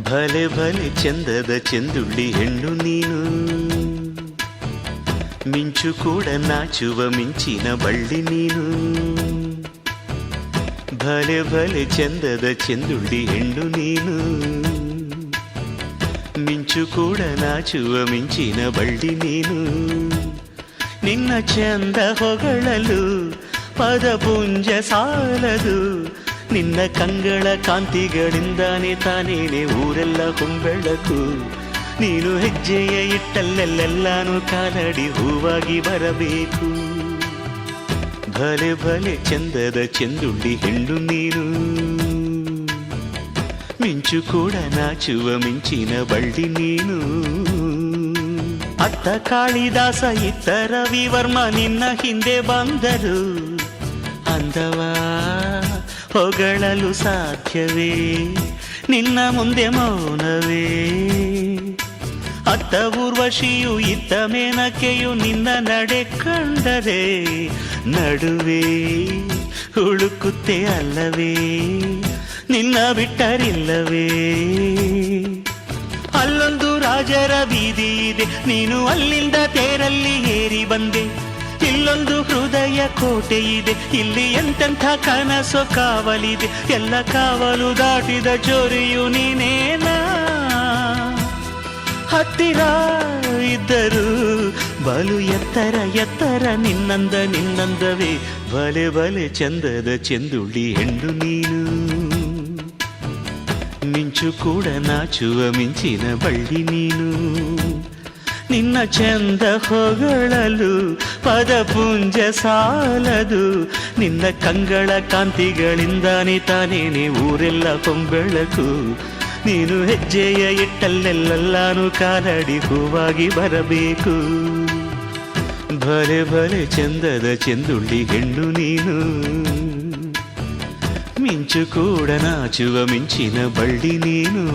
ಭಲೆ ಭಲೆ ಚಂದದ ಚೆಂದುಳ್ಳಿ ಹೆಣ್ಣು ನೀನು, ಮಿಂಚು ಕೂಡ ನಾಚುವ ಮಿಂಚಿನ ಬಳ್ಳಿ ನೀನು. ಭಲೆ ಭಲೆ ಚಂದದ ಚೆಂದುಳ್ಳಿ ಹೆಣ್ಣು ನೀನು, ಮಿಂಚು ಕೂಡ ನಾಚುವ ಮಿಂಚಿನ ಬಳ್ಳಿ ನೀನು. ನಿನ್ನ ಚಂದ ಹೊಗಳಲು ಪದಪುಂಜ ಸಾಲದು, ನಿನ್ನ ಕಂಗಳ ಕಾಂತಿಗಳಿಂದಾನೆ ತಾನೇನೆ ಊರೆಲ್ಲ ಹೊಂಬೆಳಕು. ನೀನು ಹೆಜ್ಜೆಯ ಇಟ್ಟಲ್ಲೆಲ್ಲೆಲ್ಲಾನು ಕಾಲಡಿ ಹೂವಾಗಿ ಬರಬೇಕು. ಭಲೆ ಭಲೆ ಚಂದದ ಚೆಂದುಳ್ಳಿ ಹೆಣ್ಣು ನೀನು, ಮಿಂಚು ಕೂಡ ನಾಚುವ ಮಿಂಚಿನ ಬಳ್ಳಿ ನೀನು. ಅತ್ತ ಕಾಳಿದಾಸ ಇತ್ತ ರವಿವರ್ಮ ನಿನ್ನ ಹಿಂದೆ ಬಂದರು, ಅಂದವಾ ಹೊಗಳಲು ಸಾಧ್ಯವೇ ನಿನ್ನ ಮುಂದೆ ಮೌನವೇ. ಅತ್ತ ಊರ್ವಶಿಯು ಇತ್ತ ಮೇನಕೆಯು ನಿನ್ನ ನಡೆ ಕಂಡರೆ ನಡುವೆ ಹುಡುಕುತ್ತೆ ಅಲ್ಲವೇ ನಿನ್ನ ಬಿಟ್ಟರಿಲ್ಲವೇ. ಅಲ್ಲೊಂದು ರಾಜರ ಬೀದಿ ಇದೆ, ನೀನು ಅಲ್ಲಿಂದ ತೇರಲ್ಲಿ ಏರಿ ಬಂದೆ. ಇಲ್ಲೊಂದು ಹೃದಯ ಕೋಟೆ ಇದೆ, ಇಲ್ಲಿ ಎಂತೆಂಥ ಕನಸು ಕಾವಲಿದೆ. ಎಲ್ಲ ಕಾವಲು ದಾಟಿದ ಚೋರಿಯು ನೀನೇನಾ. ಹತ್ತಿರ ಇದ್ದರು ಬಲು ಎತ್ತರ ಎತ್ತರ ನಿನ್ನಂದ ನಿನ್ನಂದವೇ. ಬಲೆ ಬಲೆ ಚಂದದ ಚೆಂದುಳ್ಳಿ ಹೆಣ್ಣು ನೀನು, ಮಿಂಚು ಕೂಡ ನಾಚುವ ಮಿಂಚಿನ ಬಳ್ಳಿ ನೀನು. ನಿನ್ನ ಚಂದ ಹೊಗಳಲು ಪದಪುಂಜ ಸಾಲದು, ನಿನ್ನ ಕಂಗಳ ಕಾಂತಿಗಳಿಂದಾನೆ ತಾನೇನೆ ಊರೆಲ್ಲ ಹೊಂಬೆಳಕು. ನೀನು ಹೆಜ್ಜೆಯ ಇಟ್ಟಲ್ಲೆಲ್ಲಾನು ಕಾಲಡಿ ಹೂವಾಗಿ ಬರಬೇಕು. ಭಲೆ ಭಲೆ ಚಂದದ ಚೆಂದುಳ್ಳಿ ಹೆಣ್ಣು ನೀನು, ಮಿಂಚು ಕೂಡ ನಾಚುವ ಮಿಂಚಿನ ಬಳ್ಳಿ ನೀನು.